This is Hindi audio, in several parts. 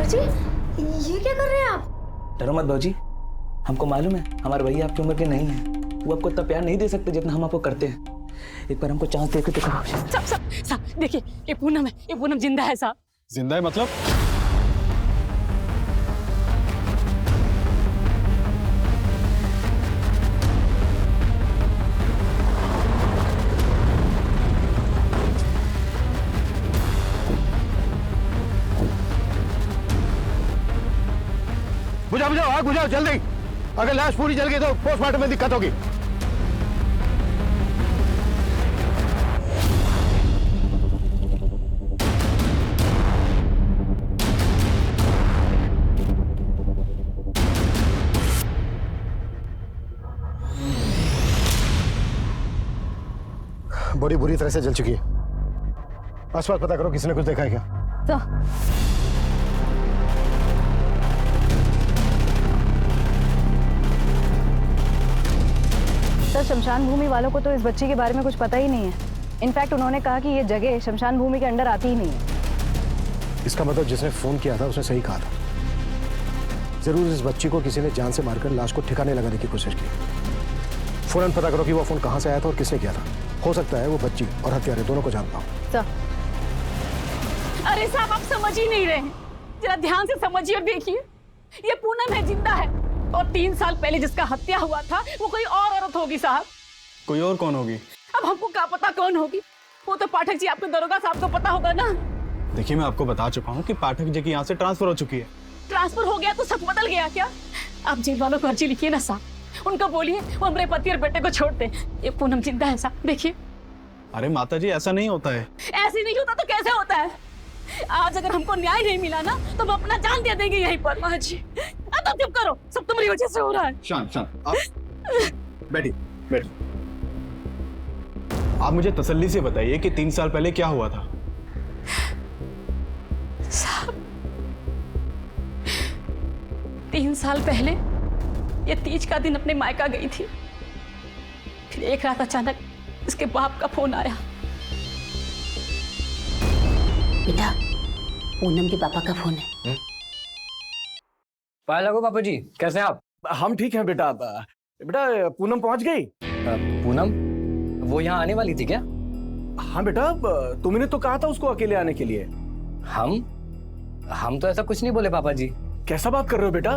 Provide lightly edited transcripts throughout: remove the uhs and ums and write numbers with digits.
बाबूजी, ये क्या कर रहे हैं आप? डरो मत बाबूजी, हमको मालूम है हमारे भैया आपकी उम्र के नहीं है, वो आपको इतना प्यार नहीं दे सकते जितना हम आपको करते हैं। एक बार हमको चांस देके देखो बाबूजी। साहब देखिए, ये पूनम है, ये पूनम जिंदा है साहब। जिंदा है मतलब? बुझाओ बुझाओ, आग बुझाओ जल्दी। अगर लाश पूरी जल गई तो पोस्टमार्टम में दिक्कत होगी। बॉडी बुरी तरह से जल चुकी है। आसपास पता करो किसी ने कुछ देखा है क्या? तो सर, शमशान भूमि वालों को तो इस बच्ची के बारे में कुछ पता ही नहीं है। इनफैक्ट उन्होंने कहा कि ये जगह शमशान भूमि के अंडर आती ही नहीं है। इसका मतलब जिसने फोन किया था उसने सही कहा था। जरूर इस बच्ची को किसी ने जान से मारकर लाश को ठिकाने लगाने की कोशिश की। फौरन पता करो कि वो फोन कहां से आया था और किसने किया था। हो सकता है वो बच्ची और हत्यारे दोनों को जानता हो। सर, अरे साहब, आप समझ ही नहीं रहे हैं, जरा ध्यान से समझिए और देखिए। ये पूनम है, जिंदा है, और 3 साल पहले जिसका हत्या हुआ था वो कोई और औरत होगी साहब। कोई और कौन होगी? अब हमको क्या पता कौन होगी, वो तो पाठक जी आपके दरोगा साहब को पता होगा ना। देखिए, मैं आपको बता चुका हूँ कि पाठक जी की यहाँ से ट्रांसफर हो चुकी है। ट्रांसफर हो गया तो सब बदल गया क्या? आप जेल वालों को अर्जी लिखिए ना साहब, उनको बोलिए वो हमारे पति और बेटे को छोड़ दे। ये पूनम जिंदा है साहब, देखिए। अरे माता जी, ऐसा नहीं होता है। ऐसे नहीं होता तो कैसे होता है? आज अगर हमको न्याय नहीं मिला ना तो वो अपना जान दे देंगे यहीं पर। माँ जी, अब तो चुप करो, सब तुम्हारी वजह से हो रहा है। शांत शांत, आप बैठिए बैठिए। आप मुझे तसल्ली से बताइए कि 3 साल पहले क्या हुआ था? साहब, 3 साल पहले ये तीज का दिन अपने मायका गई थी। फिर एक रात अचानक इसके बाप का फोन आया। बेटा, पूनम के पापा का फोन है। पाया लगो पापा जी, कैसे हैं आप? हम ठीक हैं बेटा। बेटा, पूनम पहुंच गई? पूनम वो यहाँ आने वाली थी क्या? हाँ बेटा, तुमने तो कहा था उसको अकेले आने के लिए। हम तो ऐसा कुछ नहीं बोले पापा जी। कैसा बात कर रहे हो बेटा?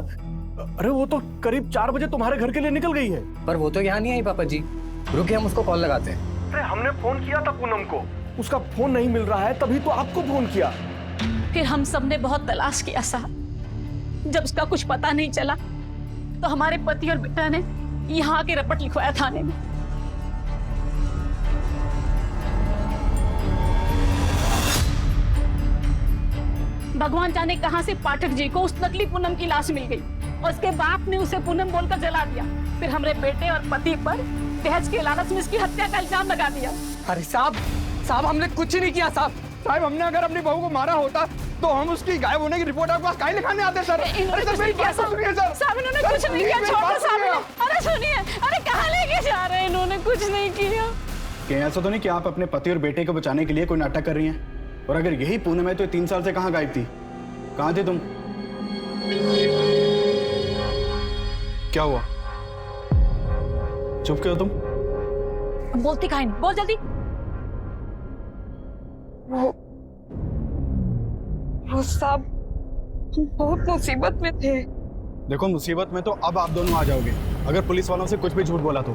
अरे वो तो करीब 4 बजे तुम्हारे घर के लिए निकल गई है। पर वो तो यहाँ नहीं आई पापा जी। रुकिए, हम उसको कॉल लगाते हैं। अरे हमने फोन किया था पूनम को, उसका फोन नहीं मिल रहा है, तभी तो आपको फोन किया। फिर हम सबने बहुत तलाश किया साहब। जब उसका कुछ पता नहीं चला तो हमारे पति और बेटा ने यहाँ के रपट लिखवाया थाने में। भगवान जाने कहां से पाठक जी को उस नकली पूनम की लाश मिल गई और उसके बाप ने उसे पूनम बोलकर जला दिया। फिर हमारे बेटे और पति पर दहेज के लालच में इसकी हत्या का इल्जाम लगा दिया। अरे साहब, हमने कुछ नहीं किया साहब। हमने अगर अपनी बहू को मारा होता तो हम उसकी गायब होने की रिपोर्ट आपके पास काहे लिखाने आते सर? इन्होंने कुछ नहीं किया साहब, इन्होंने कुछ नहीं किया। छोड़ो साहब, अरे सुनिए, अरे कहाँ लेके जा रहे हैं? इन्होंने कुछ नहीं किया। क्या ऐसा तो नहीं कि आप अपने पति और बेटे को बचाने के लिए कोई नाटक कर रही हैं? और अगर यही पूनम है तो 3 साल से कहाँ गायब थी? कहाँ थे तुम? क्या हुआ? चुप क्यों तुम? बोलती काहे नहीं, बोल जल्दी। वो साहब बहुत मुसीबत में थे। देखो, मुसीबत में तो अब आप दोनों आ जाओगे अगर पुलिस वालों से कुछ भी झूठ बोला तो।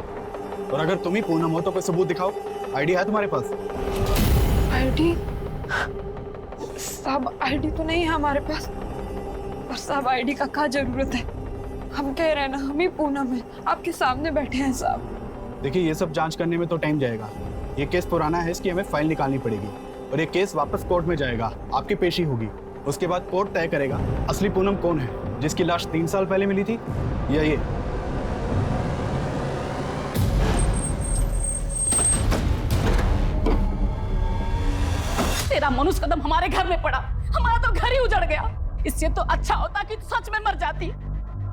और अगर तुम ही पूनम हो तो कोई सबूत दिखाओ। आईडी है तुम्हारे पास? आईडी? साहब, आईडी तो नहीं है हमारे पास। और साहब, आईडी का क्या जरूरत है? हम कह रहे हैं ना, हम ही पूनम है, आपके सामने बैठे हैं साहब। देखिए, ये सब जांच करने में तो टाइम जाएगा। ये केस पुराना है, इसकी हमें फाइल निकालनी पड़ेगी और ये केस वापस कोर्ट में जाएगा, आपकी पेशी होगी। उसके बाद कोर्ट तय करेगा असली पूनम कौन है, जिसकी लाश 3 साल पहले मिली थी या ये। तेरा मनुष्य कदम हमारे घर में पड़ा, हमारा तो घर ही उजड़ गया। इससे तो अच्छा होता कि सच में मर जाती।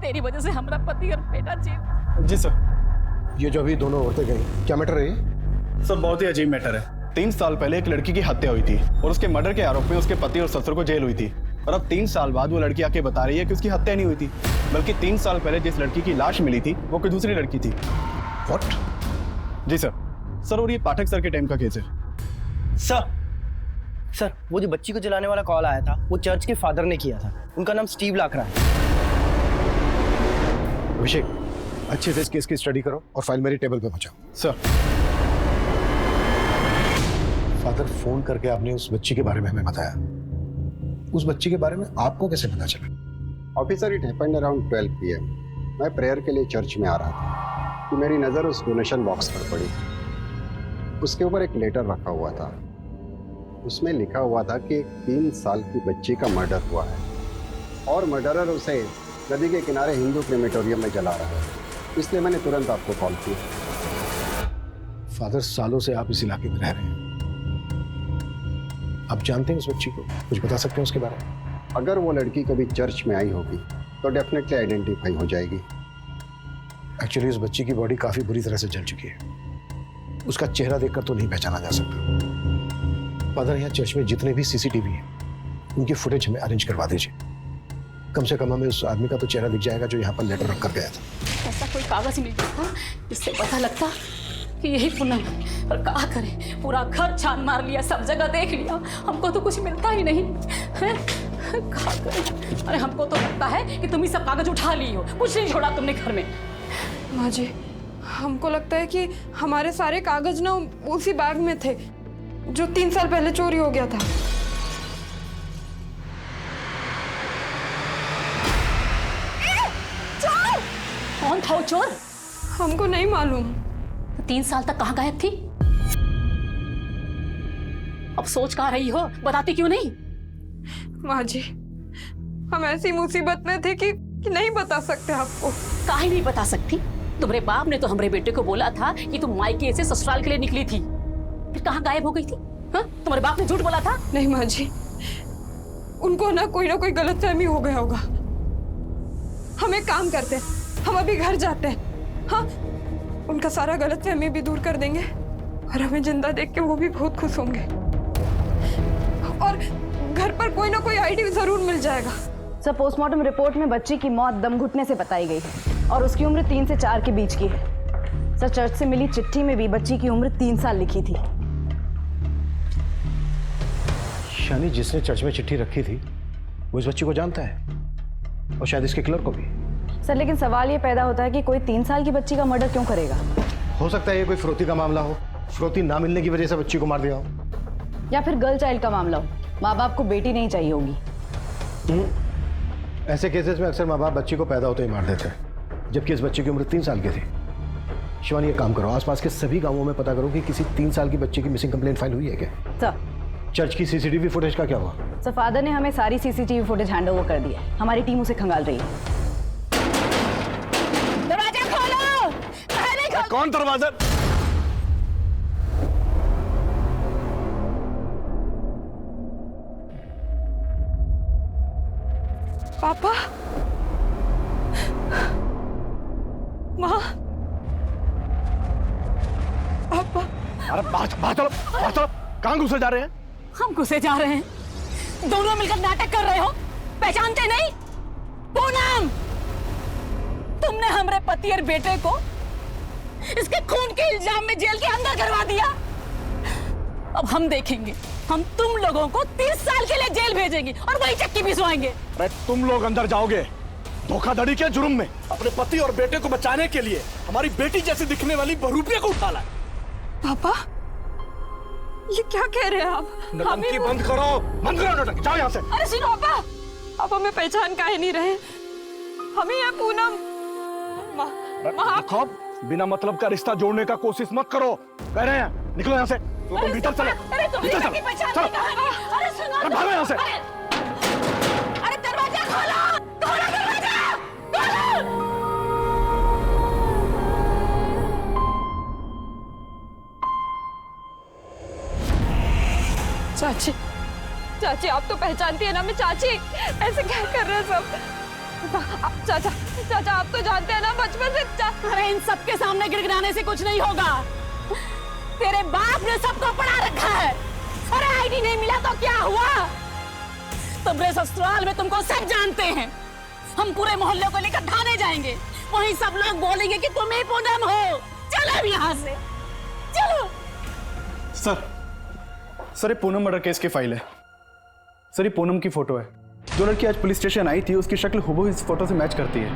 तेरी वजह से हमारा पति और बेटा जेल। जी सर। ये जो अभी दोनों औरतें गई, क्या मैटर है? सर, बहुत ही अजीब मैटर है। 3 साल पहले एक लड़की की हत्या हुई थी और उसके मर्डर के आरोप में उसके पति और ससुर को जेल हुई थी। और अब 3 साल बाद वो लड़की आके बता रही है कि उसकी हत्या नहीं हुई थी, बल्कि 3 साल पहले जिस लड़की की लाश मिली थी वो कोई दूसरी लड़की थी। व्हाट? जी सर, और ये पाठक सर के टाइम का केस है। सर वो जो बच्ची को जलाने वाला कॉल आया था वो चर्च के फादर ने किया था। उनका नाम स्टीव लाकरा है। अभिषेक, अच्छे से इस केस की स्टडी करो और फाइल मेरी टेबल पे पहुंचाओ। सर, फादर, फोन करके आपने उस बच्ची के बारे में हमें बताया। उस बच्ची के बारे में आपको कैसे पता चला? Officer, it happened around 12 PM। मैं प्रेयर के लिए चर्च में आ रहा था कि मेरी नज़र उस डोनेशन बॉक्स पर पड़ी। उसके ऊपर एक लेटर रखा हुआ था। उसमें लिखा हुआ था कि एक 3 साल की बच्ची का मर्डर हुआ है और मर्डरर उसे नदी के किनारे हिंदू क्रेमेटोरियम में जला रहा है। इसलिए मैंने तुरंत आपको कॉल किया। फादर, सालों से आप इस इलाके में रह रहे हैं, आप जानते हैं उस बच्ची को? कुछ बता सकते हैं उसके बारे में? अगर वो लड़की कभी चर्च में आई होगी तो डेफिनेटली आइडेंटिफाई हो जाएगी। एक्चुअली उस बच्ची की बॉडी काफी बुरी तरह से जल चुकी है। उसका चेहरा देखकर तो नहीं पहचाना जा सकता। फादर, यहाँ चर्च में जितने भी CCTV हैं उनकी फुटेज हमें अरेंज करवा दीजिए। कम से कम हमें उस आदमी का तो चेहरा दिख जाएगा जो यहाँ पर लेटर रख कर गया था। ऐसा कोई कागज मिल जाता जिससे पता लगता कि यही पूनम है। और क्या करें, पूरा घर छान मार लिया, सब जगह देख लिया, हमको तो कुछ मिलता ही नहीं है। क्या करें? अरे हमको तो लगता है कि तुम ही सब कागज उठा ली हो, कुछ नहीं छोड़ा तुमने घर में। माँ जी, हमको लगता है कि हमारे सारे कागज ना उसी बैग में थे जो 3 साल पहले चोरी हो गया था। चोर? कौन था वो चोर? हमको नहीं मालूम। 3 साल तक कहाँ गायब थी? अब सोच कहाँ रही हो, बताती क्यों नहीं? माँ जी, हम ऐसी मुसीबत में थे कि नहीं बता सकते आपको। काहे नहीं बता सकती? तुम्हारे बाप ने तो हमारे बेटे को बोला था कि तुम मायके से ससुराल के लिए निकली थी, फिर कहाँ गायब हो गई थी? हाँ? तुम्हारे बाप ने झूठ बोला था? नहीं माँ जी, उनको ना कोई गलतफहमी हो गया होगा। हम एक काम करते हैं, हम अभी घर जाते हैं। हाँ, उनका सारा गलतफहमी भी दूर कर देंगे और हमें जिंदा देख के वो भी बहुत खुश होंगे। और घर पर कोई ना कोई आईडी जरूर मिल जाएगा। सर, पोस्टमार्टम रिपोर्ट में बच्ची की मौत दम घुटने से बताई गई है और उसकी उम्र 3 से 4 के बीच की है। सर, चर्च से मिली चिट्ठी में भी बच्ची की उम्र 3 साल लिखी थी। यानी जिसने चर्च में चिट्ठी रखी थी वो इस बच्ची को जानता है और शायद इसके किलर को भी। सर, लेकिन सवाल ये पैदा होता है कि कोई 3 साल की बच्ची का मर्डर क्यों करेगा? हो सकता है ये कोई फिरौती का मामला हो, फिरौती ना मिलने की वजह से बच्ची को मार दिया हो, या फिर गर्ल चाइल्ड का मामला हो, माँ बाप को बेटी नहीं चाहिए होगी। ऐसे केसेस में अक्सर माँ बाप बच्ची को पैदा होते ही मार देते हैं, जबकि इस बच्ची की उम्र 3 साल की थी। शिवानी, एक काम करो, आसपास के सभी गांवों में पता करो कि किसी 3 साल की बच्ची की मिसिंग कंप्लेंट फाइल हुई है क्या। सर, चर्च की CCTV फुटेज का क्या हुआ? सर, फादर ने हमें सारी CCTV फुटेज हैंड ओवर कर दी है। हमारी टीम उसे खंगाल रही है। दरवाजा खोलो! नहीं खोल... कौन दरवाजा? पापा, माँ, पापा। अरे बाहर चलो, कहाँ घुसे जा रहे हैं? हम घुसे जा रहे हैं, दोनों मिलकर नाटक कर रहे हो, पहचानते नहीं? पूनम, तुमने हमारे पति और बेटे को इसके खून के इल्जाम में जेल के अंदर करवा दिया। अब हम देखेंगे, हम तुम लोगों को 30 साल के लिए जेल भेजेंगे और वही चक्की भिजवाएंगे। अरे तुम लोग अंदर जाओगे धोखाधड़ी के जुर्म में। अपने पति और बेटे को बचाने के लिए हमारी बेटी जैसी दिखने वाली बहरूपिया को उठा लाए। पापा, ये क्या कह रहे हैं आप? नौटंकी बंद करो, नौटंकी, जाओ यहाँ से। अरे सुनो पापा, आप हमें पहचान काहे नहीं रहे? हमें ये पूनम। खौफ, बिना मतलब का रिश्ता जोड़ने का कोशिश मत करो, कह रहे हैं। निकलो यहाँ से, तुम भीतर चलो। अरे तुम भीतर की पहचान चलो, नहीं कहानी। अरे सुनो, अरे भागो यहाँ से। अरे दरवाजा खोलो, खोलो दरवाजा, खोलो। चाची, चाची, आप तो पहचानती है ना मैं चाची। ऐसे क्या कर रहे हैं सब? चाचा, चाचा, आप तो जानते हैं ना बचपन से। अरे इन सबके सामने गिड़गिड़ाने से कुछ नहीं होगा। तेरे बाप ने सबको पढ़ा रखा है। अरे आईडी नहीं मिला तो क्या हुआ? तुम्हारे ससुराल में तुमको सब जानते हैं। हम पूरे मोहल्ले को लेकर थाने जाएंगे, वहीं सब लोग बोलेंगे कि तुम ही पूनम हो। चलो अब यहाँ से, चलो। सर ये पूनम मर्डर केस की फाइल है। सर ये पूनम की फोटो है। जो लड़की आज पुलिस स्टेशन आई थी उसकी शक्ल हूबहू इस फोटो से मैच करती है।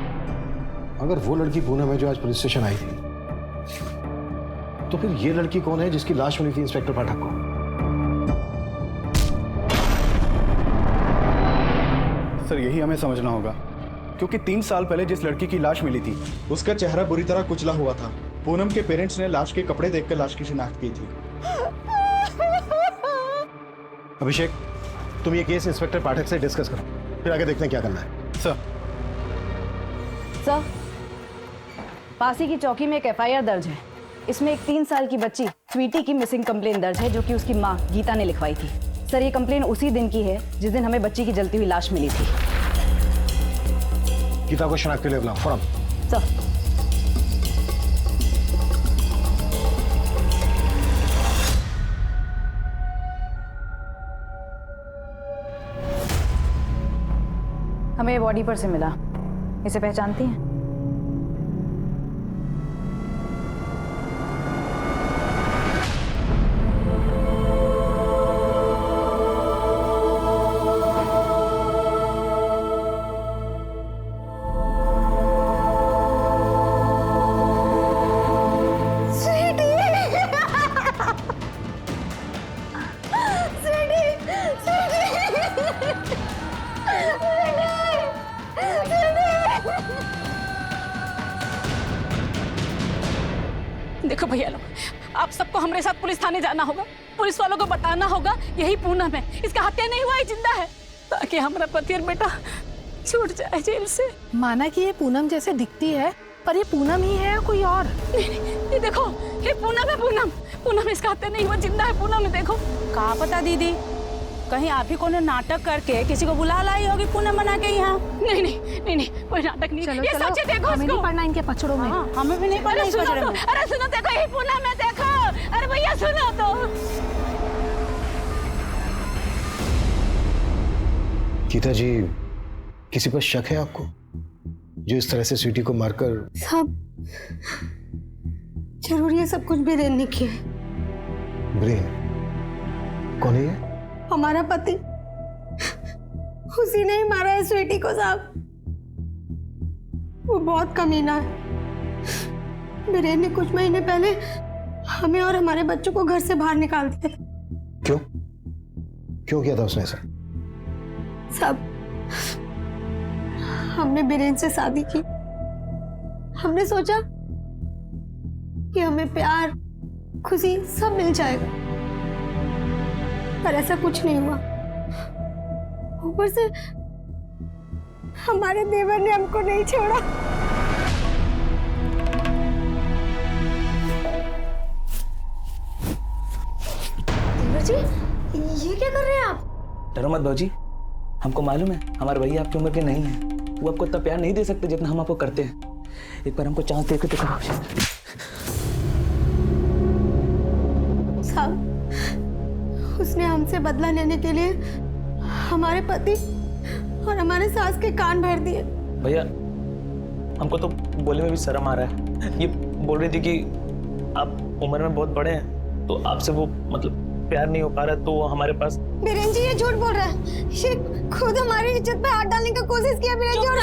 अगर वो लड़की पूनम है जो आज पुलिस स्टेशन आई थी, तो फिर ये लड़की कौन है जिसकी लाश मिली थी इंस्पेक्टर पाठक को? सर यही हमें समझना होगा, क्योंकि 3 साल पहले जिस लड़की की लाश मिली थी उसका चेहरा बुरी तरह कुचला हुआ था। पूनम के पेरेंट्स ने लाश के कपड़े देखकर लाश की शिनाख्त की थी। अभिषेक, तुम ये केस इंस्पेक्टर पाठक से डिस्कस करो, फिर आगे देखते हैं क्या करना है। सर पासी की चौकी में एक एफआईआर दर्ज है। इसमें एक 3 साल की बच्ची स्वीटी की मिसिंग कंप्लेन दर्ज है, जो कि उसकी माँ गीता ने लिखवाई थी। सर ये कंप्लेन उसी दिन की है जिस दिन हमें बच्ची की जलती हुई लाश मिली थी। गीता को शनाख्त के लिए बुलाओ फौरन। सर हमें बॉडी पर से मिला, इसे पहचानती हैं? देखो भैया लोग, आप सबको हमारे साथ पुलिस थाने जाना होगा। पुलिस वालों को बताना होगा यही पूनम है, इसका हत्या नहीं हुआ है, जिंदा है, ताकि हमारा पति और बेटा छूट जाए जेल से। माना कि ये पूनम जैसे दिखती है, पर ये पूनम ही है या कोई और? ये देखो, ये पूनम है। पूनम इसका हत्या नहीं हुआ, जिंदा है पूनम। देखो। कहाँ पता दीदी, कहीं आप ही को नाटक करके किसी को बुला लाई होगी पूनम बना के यहाँ। नहीं, कोई नाटक नहीं। चलो, ये चलो, सच है, देखो हमें इसको। नहीं पढ़ना इनके पचड़ों में। हाँ, हमें भी नहीं पढ़ना इस पचड़ों में। अरे सुनो, देखो ये पूनम है, देखो। अरे भैया सुनो तो। गीता जी, किसी पर शक है आपको जो इस तरह से स्वीटी को मारकर? साहब, जरूर ये सब कुछ बीरेन ने किया है। ब्रेन कौन है ये? हमारा पति, उसी ने ही मारा है स्वीटी को साहब। वो बहुत कमीना है। बीरेन ने कुछ महीने पहले हमें और हमारे बच्चों को घर से बाहर निकाल दिया। क्यों किया था उसने ऐसा? साहब, हमने बीरेन से शादी की। हमने सोचा कि हमें प्यार, खुशी सब मिल जाएगा, पर ऐसा कुछ नहीं हुआ। ऊपर से हमारे देवर ने हमको नहीं छोड़ा। देवर जी, ये क्या कर रहे हैं आप? डरो मत भाजी, हमको मालूम है हमारे भैया आपकी उम्र के नहीं है। वो आपको इतना प्यार नहीं दे सकते जितना हम आपको करते हैं। एक बार हमको चांस देके तो करो। साहब, उसने हमसे बदला लेने के लिए हमारे पति और हमारे सास के कान भर दिए। भैया, हमको तो बोलने में भी शर्म आ रहा है। ये बोल रही थी कि आप उम्र में बहुत बड़े हैं, तो आपसे वो मतलब प्यार नहीं हो पा रहा, तो हमारे पास। बीरेन जी ये झूठ बोल रहा है। ये खुद हमारी इज्जत पे हाथ डालने की कोशिश किया बीरेन जी। और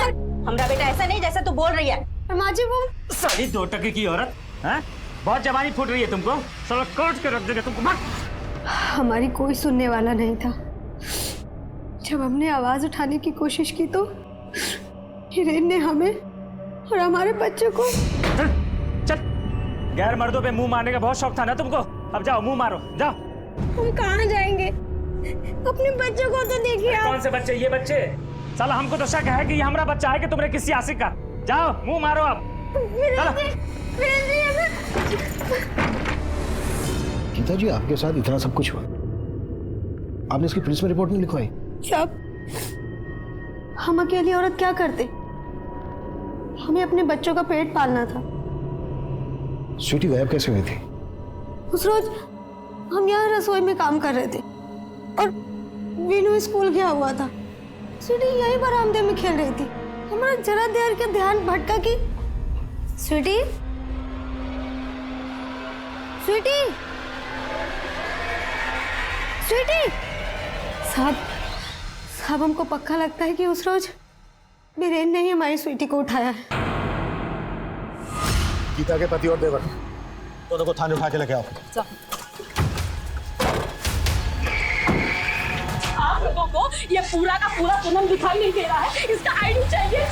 हमारा बेटा ऐसा नहीं जैसा तू बोल रही है। माँ जी, वो साली 2 टके की औरत है, बहुत जवानी फूट रही है तुमको। साला काट के रख देंगे तुमको। मत। हमारी कोई सुनने वाला नहीं था। जब हमने आवाज उठाने की कोशिश की तो हिरेन ने हमें और हमारे बच्चों को। चल, गैर मर्दों पे मुंह मारने का बहुत शौक था ना तुमको। अब जाओ, मुंह मारो, जाओ। हम कहाँ जाएंगे? अपने बच्चों को तो देखिए आप। कौन से बच्चे? ये बच्चे? साला हमको तो शक है कि ये हमारा बच्चा है कि तुमने किसी आशिक का। जाओ, मुंह मारो अब। गीता जी, आपके साथ इतना सब कुछ हुआ, आपने इसकी पुलिस में रिपोर्ट नहीं लिखवाई? साहब, हम अकेली औरत क्या करते? हमें अपने बच्चों का पेट पालना था। स्वीटी गायब कैसे हुई थी? उस रोज हम यहाँ रसोई में काम कर रहे थे और वीनू स्कूल गया हुआ था। स्वीटी यही बरामदे में खेल रही थी, हमारा जरा देर का ध्यान भटका कि स्वीटी स्वीटी स्वीटी। साहब हमको पक्का लगता है कि उस रोज बीरेन ने ही हमारी स्वीटी को उठाया है। गीता के पति और देवर दोनों को थाने उठा के लेके आओ। आप लोगों को ये पूरा का पूरा पूनम दिखाई नहीं दे रहा है, इसका आईडी चाहिए।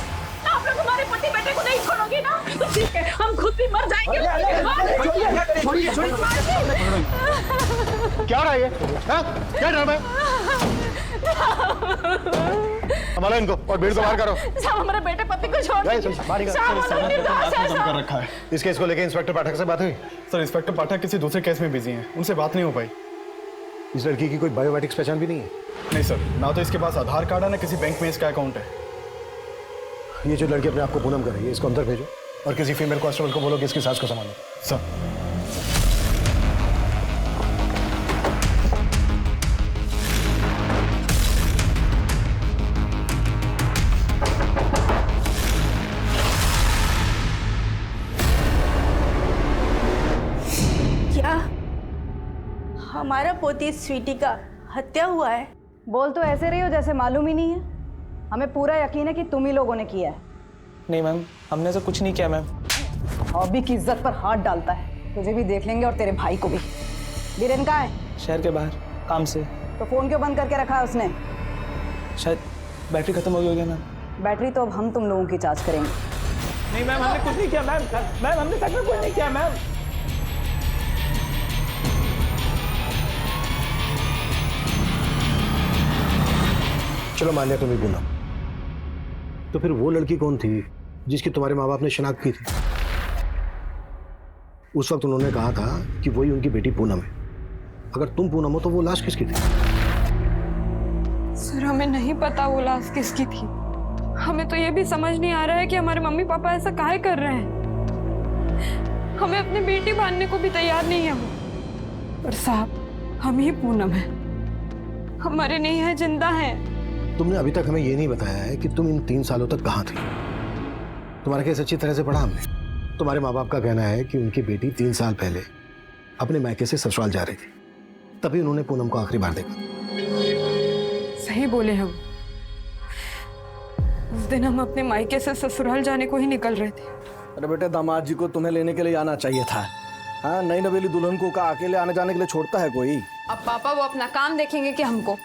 आप लोग हमारे पति बेटे को नहीं छोड़ोगे ना, तो ठीक है, हम खुद भी मर जाएंगे। क्या हो रहा है ये? क्या ड्रामा है? संभालो इनको और भीड़ को बाहर करो। साहब हमारे बेटे पति को छोड़ दीजिए। कर रखा है। इस केस को लेकर इंस्पेक्टर पाठक से बात हुई? सर इंस्पेक्टर पाठक किसी दूसरे केस में बिजी हैं, उनसे बात नहीं हो पाई। इस लड़की की कोई बायोमेट्रिक्स पहचान भी नहीं है? नहीं सर, ना तो इसके पास आधार कार्ड है ना किसी बैंक में इसका अकाउंट है। ये जो लड़की अपने आप को पूनम कर रही है, इसको अंदर भेजो और किसी फीमेल कांस्टेबल को बोलो कि इसकी सास को संभालो। सर क्या हमारा पोती स्वीटी का हत्या हुआ है? बोल तो ऐसे रही हो जैसे मालूम ही नहीं है। हमें पूरा यकीन है कि तुम ही लोगों ने किया है। नहीं मैम, हमने ऐसा कुछ नहीं किया मैम। हॉबी की इज्जत पर हाथ डालता है। तुझे भी देख लेंगे और तेरे भाई को भी। बीरेन कहाँ है? शहर के बाहर काम से। तो फोन क्यों बंद करके रखा है उसने? शायद बैटरी खत्म हो गई होगी मैम। बैटरी तो अब हम तुम लोगों की जांच करेंगे। नहीं मैम, हमने कुछ नहीं किया मैम, हमने सच में कुछ नहीं किया मैम। चलो मान लिया तुम ही पूनम, तो फिर वो लड़की कौन थी जिसकी तुम्हारे माँ बाप ने शिनाख्त की थी? उस वक्त उन्होंने कहा था कि वही उनकी बेटी पूनम है। अगर तुम पूनम हो तो वो लाश किसकी थी? सर हमें नहीं पता वो लाश किसकी थी। हमें तो ये भी समझ नहीं आ रहा है कि हमारे मम्मी पापा ऐसा काहे कर रहे हैं। हमें अपनी बेटी मानने को भी तैयार नहीं है वो। पर साहब हम ही पूनम है, हमारे नहीं है, जिंदा है। तुमने अभी तक हमें ये नहीं बताया है कि तुम इन 3 सालों तक कहाँ थी। तुम्हारा केस अच्छी तरह से पढ़ा हमने। तुम्हारे माँ बाप का कहना है कि उनकी बेटी 3 साल पहले अपने मायके से ससुराल जा रही थी, तभी उन्होंने पूनम को आखिरी बार देखा। सही बोले हम। उस दिन हम अपने मायके से ससुराल जाने को ही निकल रहे थे। अरे बेटे, दामाद जी को तुम्हें लेने के लिए आना चाहिए था। हाँ, नई नवेली दुल्हन को का अकेले आने जाने के लिए छोड़ता है कोई? अब पापा वो अपना काम देखेंगे कि हमको,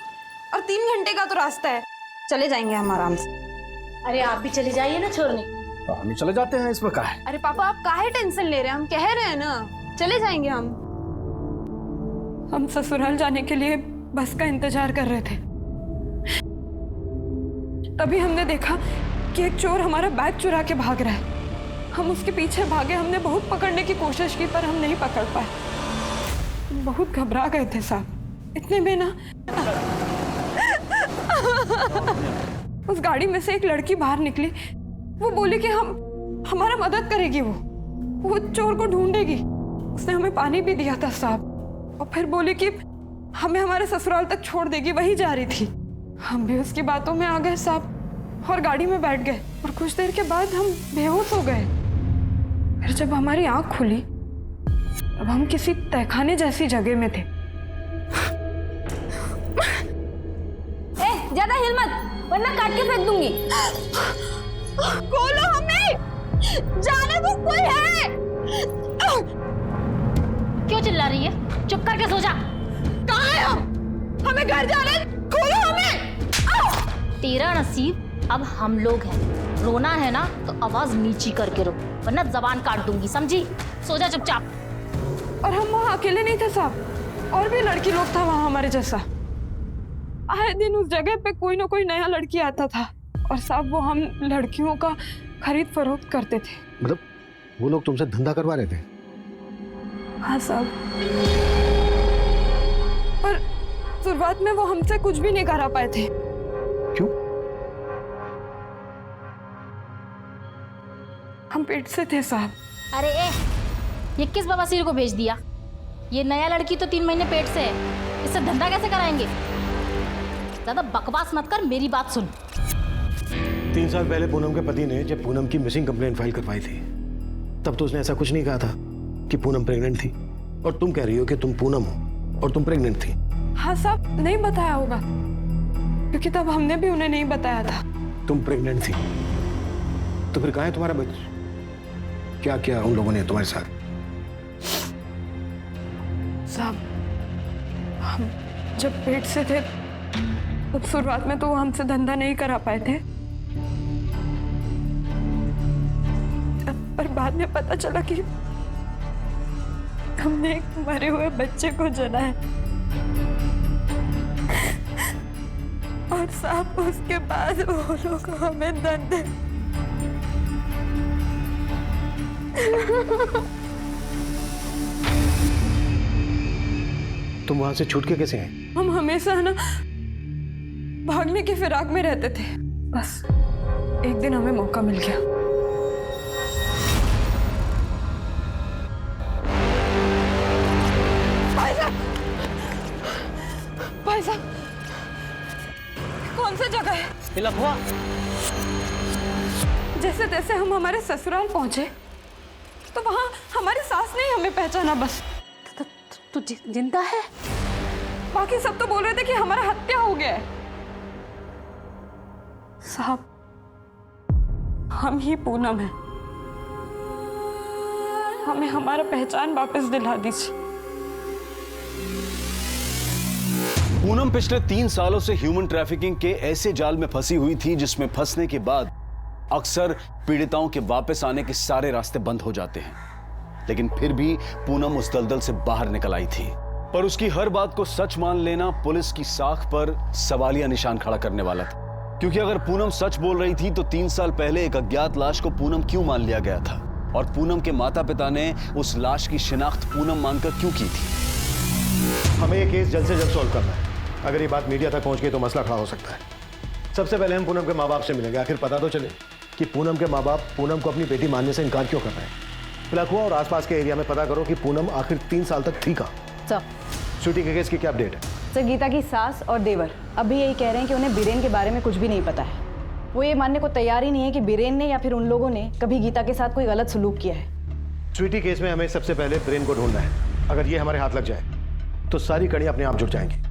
और 3 घंटे का तो रास्ता है, चले जाएंगे हम आराम से। अरे आप भी चले जाइए ना छोड़ने। तो हम ही चले जाते हैं, इसमें क्या है? अरे पापा आप काहे टेंशन ले रहे हैं, हम कह रहे हैं ना चले जाएंगे हम ससुराल जाने के लिए बस का इंतजार कर रहे थे। तभी हमने देखा कि एक चोर हमारा बैग चुरा के भाग रहा है। हम उसके पीछे भागे, हमने बहुत पकड़ने की कोशिश की पर हम नहीं पकड़ पाए। बहुत घबरा गए थे साहब। इतने में ना उस गाड़ी में से एक लड़की बाहर निकली। वो बोली कि हमारा मदद करेगी, वो चोर को ढूंढेगी। उसने हमें पानी भी दिया था साहब, और फिर बोली कि हमें हमारे ससुराल तक छोड़ देगी, वही जा रही थी। हम भी उसकी बातों में आ गए साहब और गाड़ी में बैठ गए, और कुछ देर के बाद हम बेहोश हो गए। फिर जब हमारी आंख खुली तब हम किसी तहखाने जैसी जगह में थे। ज्यादा हिल मत, वरना काट के फेंक दूंगी। खोलो हमें, जाने को कोई है। क्यों चिल्ला रही है? चुप करके सो जा। कहाँ है हम? हमें घर जाना है, खोलो हमें। तेरा नसीब अब हम लोग हैं। रोना है ना तो आवाज नीची करके रो, वरना जबान काट दूंगी, समझी? सो जा चुपचाप। और हम वहाँ अकेले नहीं थे साहब, और भी लड़की लोग था वहाँ हमारे जैसा। आए दिन उस जगह पे कोई ना कोई नया लड़की आता था, और साहब वो हम लड़कियों का खरीद फरोख्त करते थे। मतलब वो लोग तुमसे धंधा करवा रहे थे? हाँ साहब, पर शुरुआत में वो हमसे कुछ भी नहीं करा पाए थे। क्यों? हम पेट से थे साहब। अरे ये किस बवासीर को भेज दिया? ये नया लड़की तो 3 महीने पेट से है, इससे धंधा कैसे कराएंगे? ज्यादा बकवास मत कर, मेरी बात सुन। 3 साल पहले पूनम के पति ने जब पूनम की मिसिंग कंप्लेंट फाइल करवाई थी, तब तो उसने ऐसा कुछ नहीं कहा था कि पूनम प्रेग्नेंट थी। और तुम कह रही हो कि तुम पूनम हो और तुम प्रेग्नेंट थी। हाँ साहब, नहीं बताया होगा, क्योंकि तब हमने भी उन्हें नहीं बताया था। तुम प्रेग्नेंट थी तो फिर कहाँ है तुम्हारा बच्चा? क्या क्या उन लोगों ने तुम्हारे साथ? साहब, हम जब पेट से थे तब शुरुआत में तो वो हमसे धंधा नहीं करा पाए थे, पर बाद में पता चला कि हमने एक मरे हुए बच्चे को जना है। और साहब उसके बाद वो लोग हमें धंधे तुम वहां से छूट के कैसे आए? हम हमेशा ना भागने की फिराक में रहते थे, बस एक दिन हमें मौका मिल गया। भाई साहब, कौन सा जगह है? लखवा। जैसे तैसे हम हमारे ससुराल पहुंचे तो वहां हमारी सास ने हमें पहचाना। बस तू जिंदा है? बाकी सब तो बोल रहे थे कि हमारा हत्या हो गया है। साहब, हम ही पूनम है, हमें हमारा पहचान वापस दिला दीजिए। पूनम पिछले 3 सालों से ह्यूमन ट्रैफिकिंग के ऐसे जाल में फंसी हुई थी जिसमें फंसने के बाद अक्सर पीड़िताओं के वापस आने के सारे रास्ते बंद हो जाते हैं। लेकिन फिर भी पूनम उस दलदल से बाहर निकल आई थी, पर उसकी हर बात को सच मान लेना पुलिस की साख पर सवालिया निशान खड़ा करने वाला था। क्योंकि अगर पूनम सच बोल रही थी तो 3 साल पहले एक अज्ञात लाश को पूनम क्यों मान लिया गया था, और पूनम के माता पिता ने उस लाश की शिनाख्त पूनम मानकर क्यों की थी? हमें ये केस जल्द से जल्द सॉल्व करना है। अगर ये बात मीडिया तक पहुंच गई तो मसला खड़ा हो सकता है। सबसे पहले हम पूनम के माँ बाप से मिलेंगे, आखिर पता तो चले कि पूनम के माँ बाप पूनम को अपनी बेटी मानने से इनकार क्यों कर रहे हैं। लखवा और आसपास के एरिया में पता करो कि पूनम आखिर 3 साल तक थी कहाँ। सर, स्वीटी के केस की क्या अपडेट है? सर, गीता की सास और देवर अभी यही कह रहे हैं कि उन्हें बीरेन के बारे में कुछ भी नहीं पता है। वो ये मानने को तैयार ही नहीं है कि बीरेन ने या फिर उन लोगों ने कभी गीता के साथ कोई गलत सलूक किया है। स्वीटी केस में हमें सबसे पहले ब्रेन को ढूंढना है। अगर ये हमारे हाथ लग जाए तो सारी कड़ियां अपने आप जुड़ जाएंगी।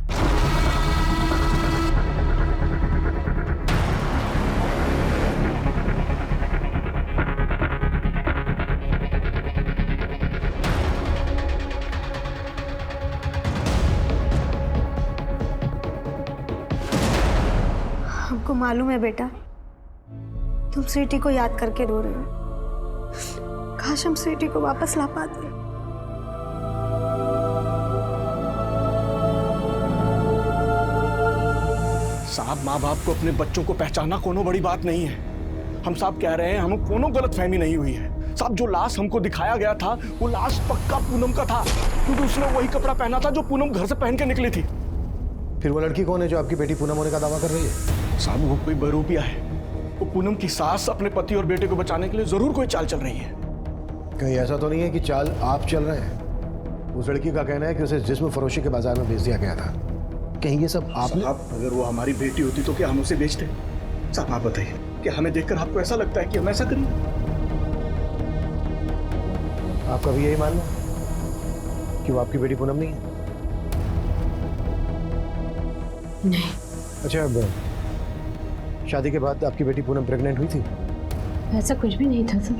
हमको मालूम है बेटा, तुम स्वीटी को याद करके रो रहे हो। काश हम स्वीटी को वापस ला पाते। साहब, माँ बाप को अपने बच्चों को पहचानना कोनो बड़ी बात नहीं है। हम साहब कह रहे हैं हमें कोनो गलतफहमी नहीं हुई है। साहब, जो लाश हमको दिखाया गया था वो लाश पक्का पूनम का था, क्योंकि उसने वही कपड़ा पहना था जो पूनम घर से पहन के निकली थी। फिर वो लड़की कौन है जो आपकी बेटी पूनम होने का दावा कर रही है? साहब, वो कोई बहरूपिया है। वो पूनम की सास अपने पति और बेटे को बचाने के लिए जरूर कोई चाल चल रही है। कहीं ऐसा तो नहीं है कि चाल आप चल रहे हैं? उस लड़की का कहना है कि उसे जिस्म फरोशी के बाजार में बेच दिया गया था। कहीं ये सब आपने? अगर वो हमारी बेटी होती तो क्या हम उसे बेचते? साहब, आप बताइए, क्या हमें देखकर आपको ऐसा लगता है कि हम ऐसा करें? आपका भी यही मानना है कि वो आपकी बेटी पूनम नहीं है? नहीं। अच्छा, अब शादी के बाद आपकी बेटी पूनम प्रेग्नेंट हुई थी? ऐसा कुछ भी नहीं था सर।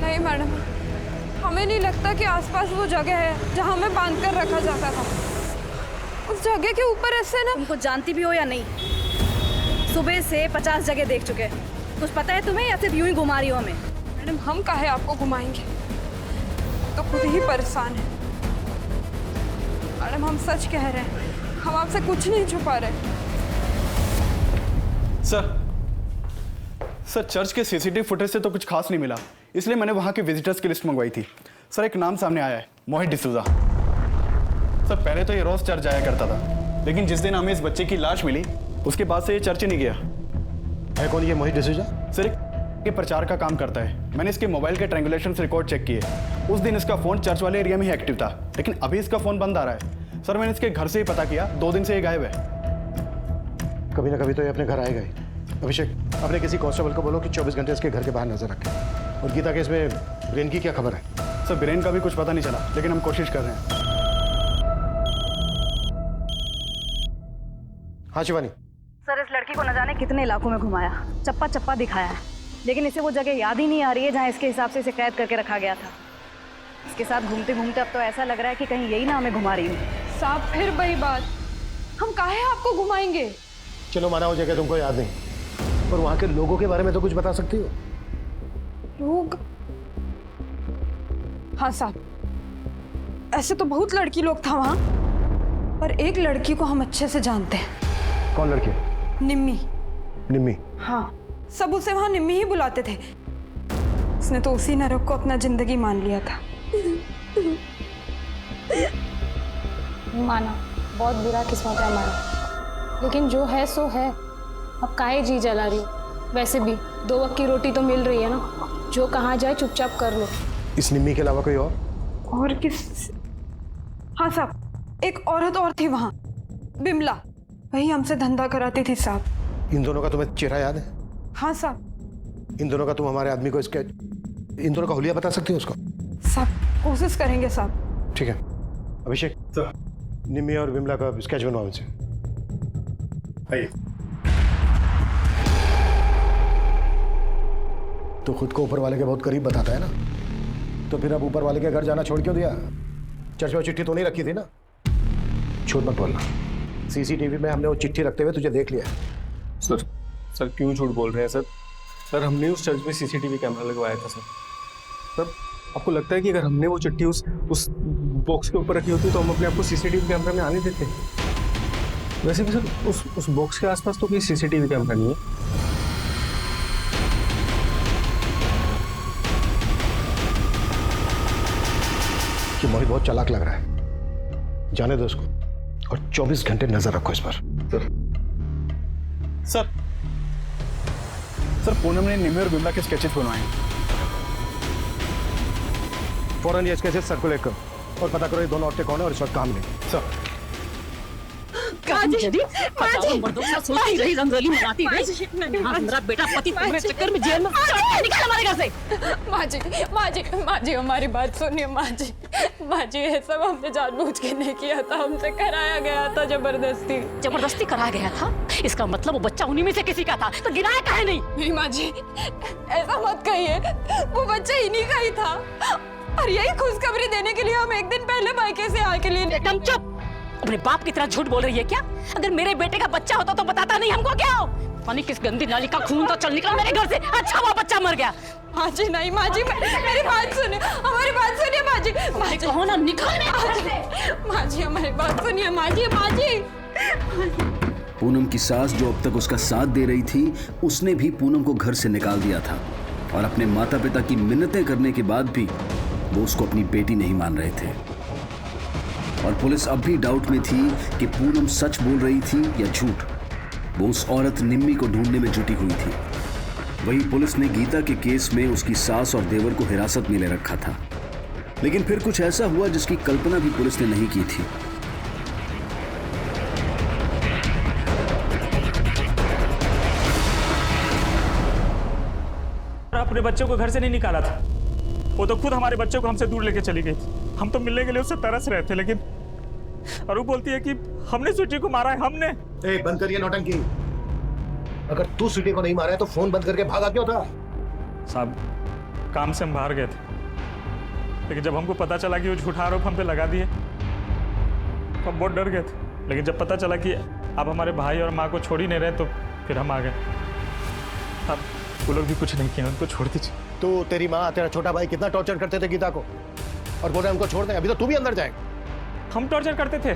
नहीं मैडम, हमें नहीं लगता कि आसपास वो जगह है जहां हमें बांध कर रखा जाता था। उस जगह के ऊपर ऐसे ना। तुमको जानती भी हो या नहीं, सुबह से 50 जगह देख चुके हैं। कुछ पता है तुम्हें या सिर्फ यूं ही घुमा रही हो हमें? मैडम, हम काहे आपको घुमाएंगे, तो खुद ही परेशान है। मैडम, हम सच कह रहे हैं, हम आपसे कुछ नहीं छुपा रहे। सर, चर्च के सीसीटीवी फुटेज से तो कुछ खास नहीं मिला, इसलिए मैंने वहां के विजिटर्स की लिस्ट मंगवाई थी। सर, एक नाम सामने आया है, मोहित डिसूजा। सर, पहले तो ये रोज चर्च जाया करता था, लेकिन जिस दिन हमें इस बच्चे की लाश मिली उसके बाद से ये चर्च ही नहीं गया। है कौन ये मोहित डिसूजा? सर, ये प्रचार का काम करता है। मैंने इसके मोबाइल के ट्रायंगुलेशन रिकॉर्ड चेक किए। उस दिन इसका फोन चर्च वाले एरिया में ही एक्टिव था, लेकिन अभी इसका फोन बंद आ रहा है। सर, मैंने इसके घर से ही पता किया, 2 दिन से ये गायब है। कभी ना कभी तो ये अपने घर आएगा ही। अभिषेक, अपने किसी कांस्टेबल को बोलो कि 24 घंटे इसके घर के बाहर नजर रखे। और गीता के इसमें ब्रेन की क्या खबर है? सर ब्रेन का भी कुछ पता नहीं चला, लेकिन हम कोशिश कर रहे हैं। हाँ शिवानी। सर इस लड़की को न जाने कितने इलाकों में घुमाया, चप्पा चप्पा दिखाया है, लेकिन इसे वो जगह याद ही नहीं आ रही है जहाँ इसके हिसाब से इसे कैद करके रखा गया था। इसके साथ घूमते घूमते अब तो ऐसा लग रहा है कि कहीं यही ना हमें घुमा रही हो। साहब फिर वही बात, हम काहे आपको घुमाएंगे? चलो माना वो जगह तुमको याद नहीं, पर वहाँ के लोगों के बारे में तो कुछ बता सकती हो? लोग? हाँ साहब, ऐसे तो बहुत लड़की लोग था वहाँ, पर एक लड़की को हम अच्छे से जानते हैं। कौन लड़की? निम्मी। निम्मी? हाँ, सब उसे वहाँ निम्मी ही बुलाते थे। उसने तो उसी नरक को अपना जिंदगी मान लिया था। माना बहुत बुरा किस्मत है हमारा, लेकिन जो है सो है। अब काहे जी जला रही हो? वैसे भी 2 वक्त की रोटी तो मिल रही है ना, जो कहाँ जाए चुपचाप कर लो। इस निम्मी के अलावा कोई और किस? हाँ साहब, एक औरत और थी वहाँ, बिमला, वही हमसे धंधा कराती थी साहब। इन दोनों का तुम्हें चेहरा याद है? हाँ साहब। इन दोनों का तुम हमारे आदमी को इसके, इन दोनों का हुलिया बता सकती हो उसको? साहब कोशिश करेंगे साहब। ठीक है अभिषेक, निम्मी और विमला का स्केच बनवाओ इनसे। आइए। तो खुद को ऊपर वाले के बहुत करीब बताता है ना, तो फिर अब ऊपर वाले के घर जाना छोड़ क्यों दिया? चर्च में चिट्ठी तो नहीं रखी थी ना? झूठ मत बोलना, सीसीटीवी में हमने वो चिट्ठी रखते हुए तुझे देख लिया। सर क्यों झूठ बोल रहे हैं सर? सर हमने उस चर्च में सीसीटीवी कैमरा लगवाया था सर। आपको लगता है कि अगर हमने वो चिट्ठी उस बॉक्स के ऊपर रखी होती तो हम अपने आप को सीसीटीवी कैमरा में आने देते? वैसे भी सर उस बॉक्स के आसपास तो कोई सीसीटीवी कैमरा नहीं है। ये मोहित बहुत चालाक लग रहा है, जाने दो उसको और 24 घंटे नजर रखो इस पर। सर पूनम ने निम्मी और बिमला के स्केचेस बनवाए हैं। फौरन ये स्केचेस सर्कुलेट करो और पता करो ये दोनों औरतें कौन है और इस वक्त कहाँ मिलेंगी। सर सोचती रही, रंगोली मनाती रही। मेरा बेटा पति तुम्हारे चक्कर में जेल में निकाल हमारे घर से। माँ जी हमारी बात सुनिए। माँ जी ये सब हमने जानबूझ के नहीं किया था, हमसे कराया गया था जबरदस्ती कराया गया था। इसका मतलब वो बच्चा उन्हीं में से किसी का था, तो गिराया काहे नहीं? माँ जी ऐसा मत कहिए, वो बच्चा इन्हीं का ही था और यही खुशखबरी देने के लिए हम एक दिन पहले मायके से आके लिए। एकदम चुप, अपने बाप की तरह झूठ बोल रही है क्या? अगर मेरे बेटे का बच्चा होता तो बताता नहीं हमको क्या हो? पानी किस गंदी नाली का खून तो चल निकला मेरे घर से। अच्छा वो बच्चा मर गया। माँ जी नहीं, माँ जी मेरी बात सुनिए, हमारी बात सुनिए माँ जी। कहो ना निकल माँ जी हमारी बात सुनिए। माँ जी पूनम की सास जो अब तक उसका साथ दे रही थी, उसने भी पूनम को घर से निकाल दिया था और अपने माता पिता की मिन्नतें करने के बाद भी वो उसको अपनी बेटी नहीं मान रहे थे। और पुलिस अब भी डाउट में थी कि पूनम सच बोल रही थी या झूठ। वो उस औरत निम्मी को ढूंढने में जुटी हुई थी। वहीं पुलिस ने गीता के केस में उसकी सास और देवर को हिरासत में ले रखा था, लेकिन फिर कुछ ऐसा हुआ जिसकी कल्पना भी पुलिस ने नहीं की थी। अपने बच्चों को घर से नहीं निकाला था, वो तो खुद हमारे बच्चों को हमसे दूर लेके चली गई थी। हम तो मिलने के लिए उससे तरस रहे थे, लेकिन और वो बोलती है कि हमने स्वीटी को मारा है। हमने? ए, बंद करिए नौटंकी। अगर तू स्वीटी को नहीं मारा है तो फोन बंद करके भागा क्यों था? साहब काम से हम बाहर गए थे, लेकिन जब हमको पता चला कि वो झूठा आरोप हम पे लगा दिए तो हम बहुत डर गए थे। लेकिन जब पता चला कि आप हमारे भाई और माँ को छोड़ ही नहीं रहे तो फिर हम आ गए। अब वो लोग भी कुछ नहीं किया, उनको छोड़ दीजिए। तो तेरी माँ तेरा छोटा भाई कितना टॉर्चर करते थे गीता को और बोल रहे उनको छोड़ दे। अभी तो तू भी अंदर जाएगा। हम टॉर्चर करते थे?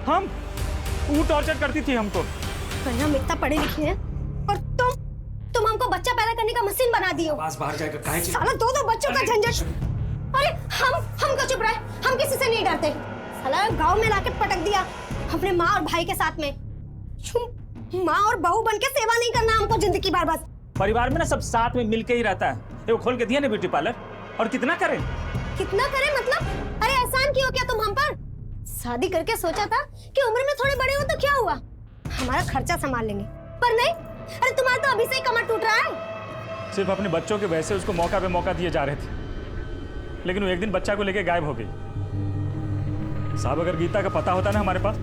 वो टॉर्चर करती थी हमको। हम इतना पढ़े लिखे हैं और तुम हमको बच्चा पैदा करने का मशीन बना दिए हो। बाहर जाएगा काहे? साला दो बच्चों का झंझट। अरे हमको चुप रहे, हम किसी से नहीं डरते। साला गांव में लाके पटक दिया अपने माँ और भाई के साथ में। माँ और बहू बन के सेवा नहीं करना हमको जिंदगी भर। बस परिवार में ना सब साथ में मिलके ही रहता है। वो खोल के दिया ना ब्यूटी पार्लर, और कितना करें मतलब? अरे एहसान क्यों किया तुम हम पर? शादी करके सोचा था कि उम्र में थोड़े बड़े हो तो क्या हुआ, हमारा खर्चा संभाल लेंगे, पर नहीं? अरे तुम्हारा तो अभी से ही कमर टूट रहा है। सिर्फ अपने बच्चों के वैसे उसको मौका पे मौका दिए जा रहे थे, लेकिन वो एक दिन बच्चा को लेके गायब हो गई। साहब अगर गीता का पता होता ना हमारे पास,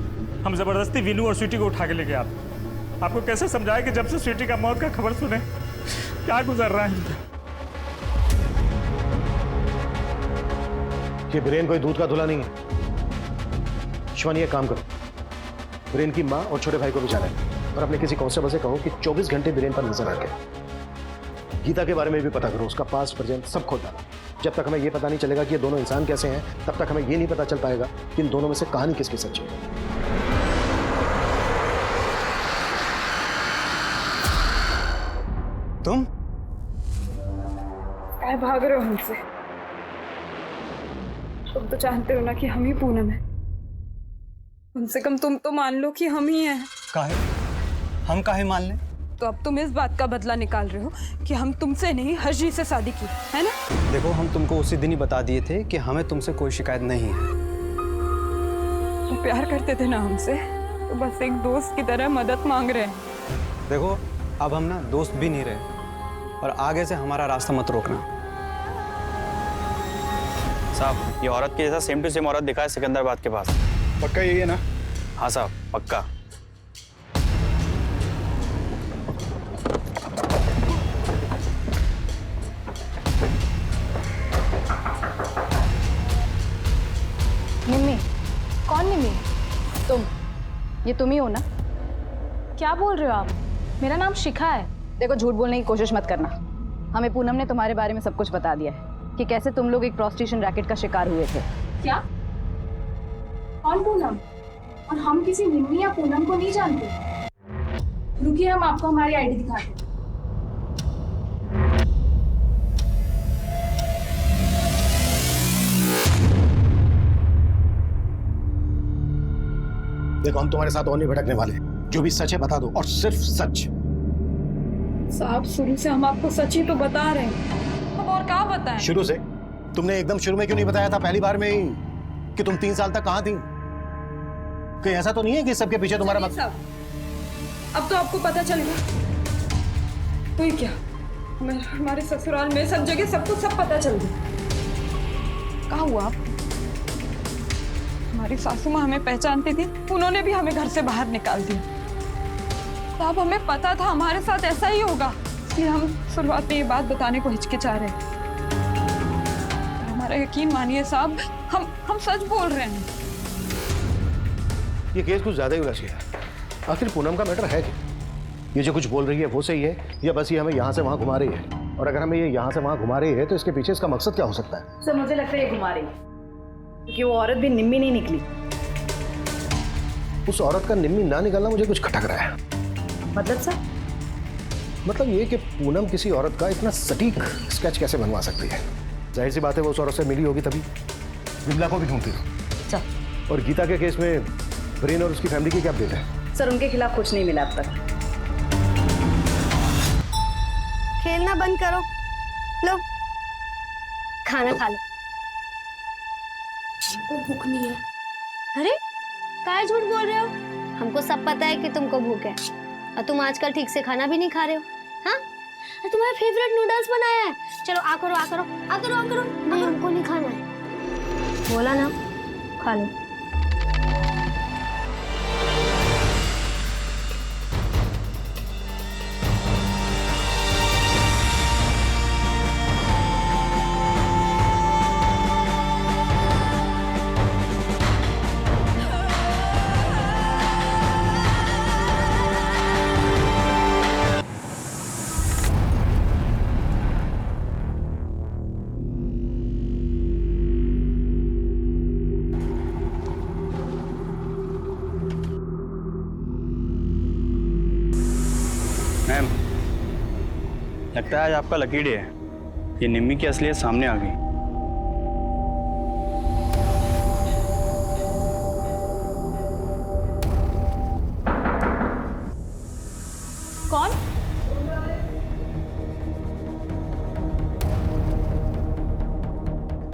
हम जबरदस्ती विनू और स्वीटी को उठा के लेके आते। आपको कैसे समझाए कि जब से स्वीटी का मौत का खबर सुने क्या गुजर रहा है। कि बीरेन कोई दूध का धुला नहीं है। शिवानी एक काम करो, बीरेन की माँ और छोटे भाई को भी जाने और अपने किसी कांस्टेबल से कहो कि 24 घंटे बीरेन पर नजर रखे। गीता के बारे में भी पता करो, उसका पास्ट प्रेजेंट सब खोल डालो। जब तक हमें यह पता नहीं चलेगा कि ये दोनों इंसान कैसे हैं, तब तक हमें यह नहीं पता चल पाएगा कि इन दोनों में से कहानी किसकी सच्ची है। तुम क्या भाग रहे हो हमसे? तुम तो जानते हो ना कि हम ही पूनम है। कम से कम तुम तो मान लो कि हम ही हैं। काहे? हम काहे मान लें? तो अब तुम इस बात का बदला निकाल रहे हो कि हम तुमसे नहीं हर्जी से शादी की, है ना? देखो, हम तुमको उसी दिन ही बता दिए थे कि हमें तुमसे कोई शिकायत नहीं है। तो प्यार करते थे ना हमसे, तो बस एक दोस्त की तरह मदद मांग रहे हैं। देखो, अब हम ना दोस्त भी नहीं रहे और आगे से हमारा रास्ता मत रोकना। साहब, ये औरत के जैसा सेम टू सेम औरत दिखा है सिकंदराबाद के पास। पक्का यही है ना? हाँ साहब, पक्का। निम्मी, कौन निम्मी? तुम, ये तुम ही हो ना? क्या बोल रहे हो आप? मेरा नाम शिखा है। देखो, झूठ बोलने की कोशिश मत करना। हमें पूनम ने तुम्हारे बारे में सब कुछ बता दिया है कि कैसे तुम लोग एक प्रोस्टिट्यूशन रैकेट का शिकार हुए थे। क्या? कौन पूनम? और हम किसी निम्मी या पूनम को नहीं जानते। रुकिए, हम आपको हमारी आईडी दिखाते हैं। देखो, हम तुम्हारे साथ और नहीं भटकने वाले। जो भी सच है बता दो, और सिर्फ सच। साहब, शुरू से हम आपको सच ही तो बता रहे हैं। अब और क्या बताएं? शुरू से? तुमने एकदम शुरू में क्यों नहीं बताया था पहली बार में ही कि तुम 3 साल तक कहाँ थी? कहीं ऐसा तो नहीं है कि सबके पीछे तुम्हारा अब तो आपको पता चल गया। तो ही क्या, हमारे ससुराल में सब जगह सबको सब पता चल गया। कहाँ हुआ आप? हमारी सासू माँ हमें पहचानती थी, उन्होंने भी हमें घर से बाहर निकाल दिया। साहब, हमें पता था हमारे साथ ऐसा ही होगा, इसलिए हम शुरुआत में ये बात बताने को हिचकिचा रहे। हमारा यकीन मानिए साहब, हम सच बोल रहे हैं। ये केस कुछ ज्यादा ही उलझ गया। आखिर पूनम का मैटर है क्या? ये जो कुछ बोल रही है वो सही है, या बस ये हमें यहाँ से वहाँ घुमा रही है? और अगर हमें ये यहाँ से वहाँ घुमा रही है तो इसके पीछे इसका मकसद क्या हो सकता है? सर, मुझे लगता है ये घुमा रही है, क्योंकि वो औरत भी निम्मी नहीं निकली। उस औरत का निम्मी ना निकलना मुझे कुछ खटक रहा है। मतलब सर? मतलब ये कि पूनम किसी औरत का इतना सटीक स्केच कैसे बनवा सकती है? जाहिर सी बात है वो उस औरत से मिली होगी, तभी विमला को भी ढूंढती हो। और गीता के केस में ब्रेन और उसकी फैमिली की क्या अपडेट है? सर, उनके खिलाफ कुछ नहीं मिला अब तक। खेलना बंद करो, लो खाना खा लो। भूख नहीं है। अरे काय झूठ बोल रहे हो? हमको सब पता है कि तुमको भूख है, और तुम आजकल ठीक से खाना भी नहीं खा रहे हो। हाँ, तुम्हारा फेवरेट नूडल्स बनाया है। चलो आ करो आ करो आ करो आ करो। नहीं, हमको नहीं खाना है। बोला ना, खा लो। मैम, लगता है आज आपका लकी डे है। ये निम्मी की असलियत सामने आ गई। कौन?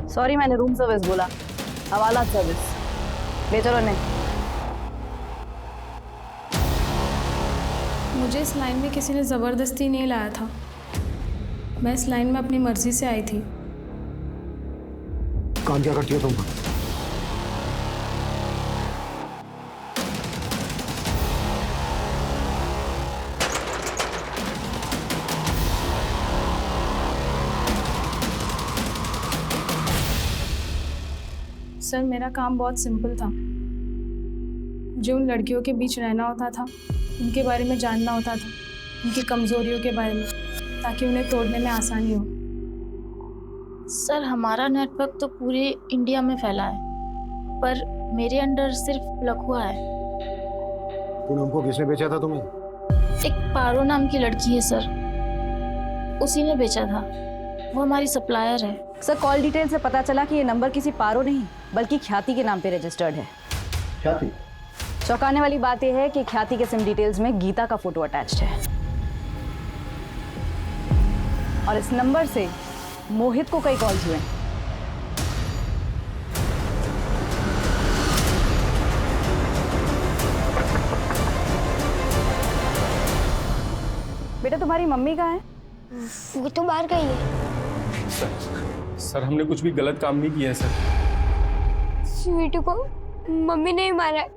सॉरी, मैंने रूम सर्विस बोला। हवाला सर्विस ले चलो। नहीं, मुझे इस लाइन में किसी ने ज़बरदस्ती नहीं लाया था। मैं इस लाइन में अपनी मर्जी से आई थी। काम क्या करती हो तुम? सर मेरा काम बहुत सिंपल था। मुझे उन लड़कियों के बीच रहना होता था, उनके बारे में जानना होता था, उनकी कमजोरियों के बारे में, ताकि उन्हें तोड़ने में आसानी हो। सर हमारा नेटवर्क तो पूरे इंडिया में फैला है, पर मेरे अंडर सिर्फ लखुआ है। पूनम को किसने बेचा था तुम्हें? एक पारो नाम की लड़की है सर, उसी ने बेचा था। वो हमारी सप्लायर है। सर कॉल डिटेल से पता चला कि ये नंबर किसी पारो नहीं बल्कि ख्याति के नाम पे रजिस्टर्ड है। ख्याति? चौंकाने वाली बात यह है कि ख्याति के सिम डिटेल्स में गीता का फोटो अटैच्ड है और इस नंबर से मोहित को कई कॉल्स हुए। बेटा तुम्हारी मम्मी कहाँ है? वो तो बाहर गई है। सर हमने कुछ भी गलत काम नहीं किया है सर। स्वीटू को मम्मी ने ही मारा है।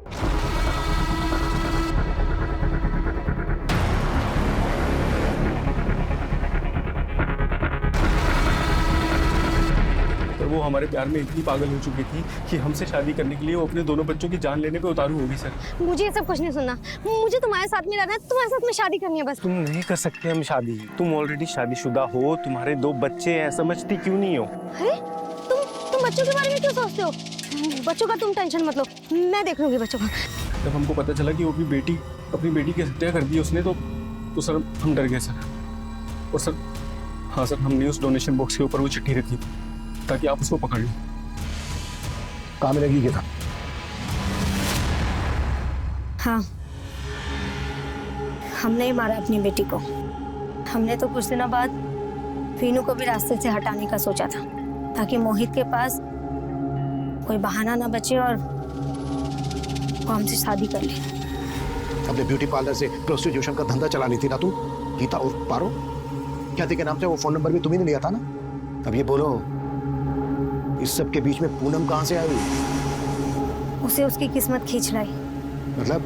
तो वो हमारे प्यार में इतनी पागल हो चुकी थी कि हमसे शादी करने के लिए वो अपने दोनों बच्चों की जान लेने पे उतारू होगी सर। मुझे ये सब कुछ नहीं सुनना, मुझे तुम्हारे साथ में रहना है, तुम्हारे साथ में शादी करनी है बस। तुम नहीं कर सकते हम शादी, तुम ऑलरेडी शादीशुदा हो, तुम्हारे 2 बच्चे हैं, समझती क्यों नहीं हो? अरे तुम बच्चों के बारे में क्यों सोचते हो? बच्चों का तुम टेंशन मत लो, मैं देख लूंगी बच्चों का। जब हमको पता चला कि वो अपनी बेटी की हत्या कर दी उसने तो सर हम डर गए सर। और सर हाँ सर, हमने उस डोनेशन बॉक्स के ऊपर वो चिट्ठी रखी थी ताकि आप उसको पकड़ लो। कहाँ मिलेगी गीता? हाँ, हमने ही मारा अपनी बेटी को। हमने तो कुछ दिनों बाद वीनू को भी रास्ते से हटाने का सोचा था ताकि मोहित के पास कोई बहाना ना बचे और वो हमसे शादी कर ले। अपने ब्यूटी पार्लर से प्रोस्टिट्यूशन का धंधा चलानी थी ना तुम? गीता और पारो ख्याति के नाम से वो फोन नंबर भी तुम्ही ने लिया था ना? अब ये बोलो, इस सब के बीच में पूनम कहाँ से आई? उसे उसकी किस्मत खींच लाई। मतलब?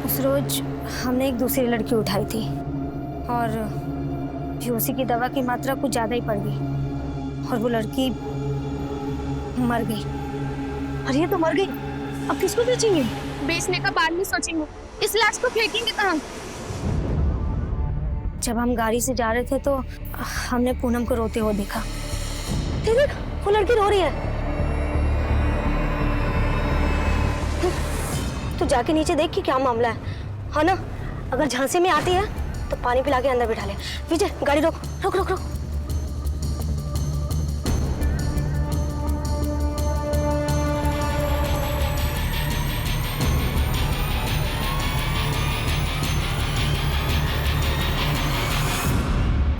उस रोज हमने एक दूसरी लड़की उठाई थी और पीओसी की दवा की मात्रा कुछ ज्यादा ही पड़ गई और वो लड़की मर गई। अरे ये तो मर गई, अब किसको बेचेंगे? बेचने का बाद में सोचेंगे, इस लाश को फेंकेंगे कहाँ? जब हम गाड़ी से जा रहे थे तो हमने पूनम को रोते हुए देखा। देख वो लड़की रो रही है। तो जाके नीचे देख कि क्या मामला है, हाँ ना? अगर झांसी में आती है तो पानी पिला के अंदर बिठा ले। विजय गाड़ी रोक रोक रोक रोक।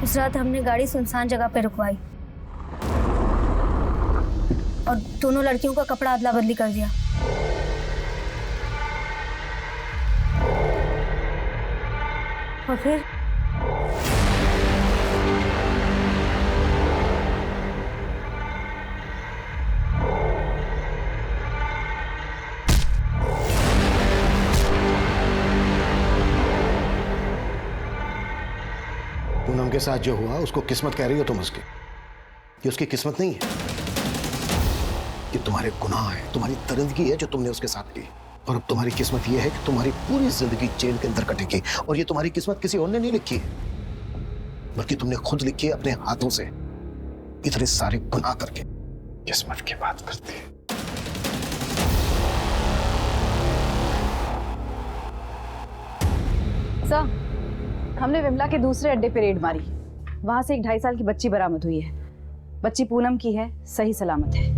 उस रात हमने गाड़ी सुनसान जगह पे रुकवाई और दोनों लड़कियों का कपड़ा अदला बदली कर दिया। और फिर पूनम के साथ जो हुआ उसको किस्मत कह रही हो तुम उसकी? ये उसकी किस्मत नहीं है, ये तुम्हारे गुनाह है, तुम्हारी दरिंदगी है जो तुमने उसके साथ की। और अब तुम्हारी किस्मत ये है कि तुम्हारी पूरी जिंदगी जेल के अंदर कटेगी। और ये तुम्हारी किस्मत किसी और ने नहीं लिखी है, बल्कि तुमने खुद लिखी है अपने हाथों से, इतने सारे गुनाह करके। किस्मत की बात करती है। सर हमने विमला के दूसरे अड्डे पे रेड मारी, वहां से एक 2.5 साल की बच्ची बरामद हुई है। बच्ची पूनम की है, सही सलामत है।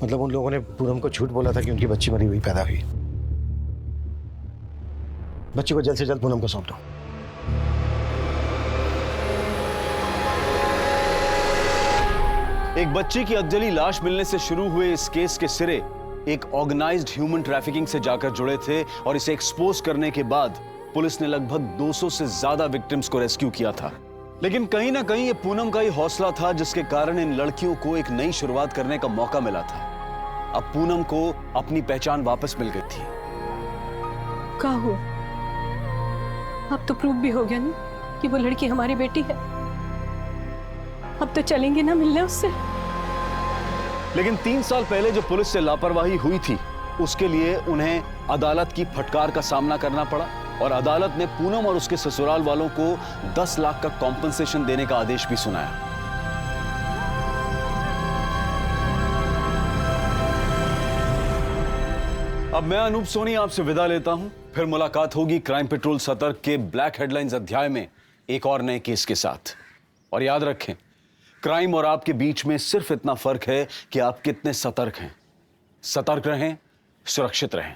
मतलब उन लोगों ने पूनम को झूठ बोला था कि उनकी बच्ची मरी हुई पैदा हुई। बच्ची को जल्द से जल्द पूनम को सौंप दो। एक बच्ची की अधजली लाश मिलने से शुरू हुए इस केस के सिरे एक ऑर्गेनाइज्ड ह्यूमन ट्रैफिकिंग से जाकर जुड़े थे और इसे एक्सपोज करने के बाद पुलिस ने लगभग 200 से ज्यादा विक्टिम्स को रेस्क्यू किया था। लेकिन कहीं ना कहीं ये पूनम का ही हौसला था जिसके कारण इन लड़कियों को एक नई शुरुआत करने का मौका मिला था। अब पूनम को अपनी पहचान वापस मिल गई थी। क्या हुआ? अब तो प्रूव भी हो गया ना कि वो लड़की हमारी बेटी है। अब तो चलेंगे ना मिलने उससे। लेकिन 3 साल पहले जो पुलिस से लापरवाही हुई थी उसके लिए उन्हें अदालत की फटकार का सामना करना पड़ा और अदालत ने पूनम और उसके ससुराल वालों को 10 लाख का कॉम्पनसेशन देने का आदेश भी सुनाया। अब मैं अनूप सोनी आपसे विदा लेता हूं। फिर मुलाकात होगी क्राइम पेट्रोल सतर्क के ब्लैक हेडलाइंस अध्याय में एक और नए केस के साथ। और याद रखें, क्राइम और आपके बीच में सिर्फ इतना फर्क है कि आप कितने सतर्क हैं। सतर्क रहें, सुरक्षित रहें।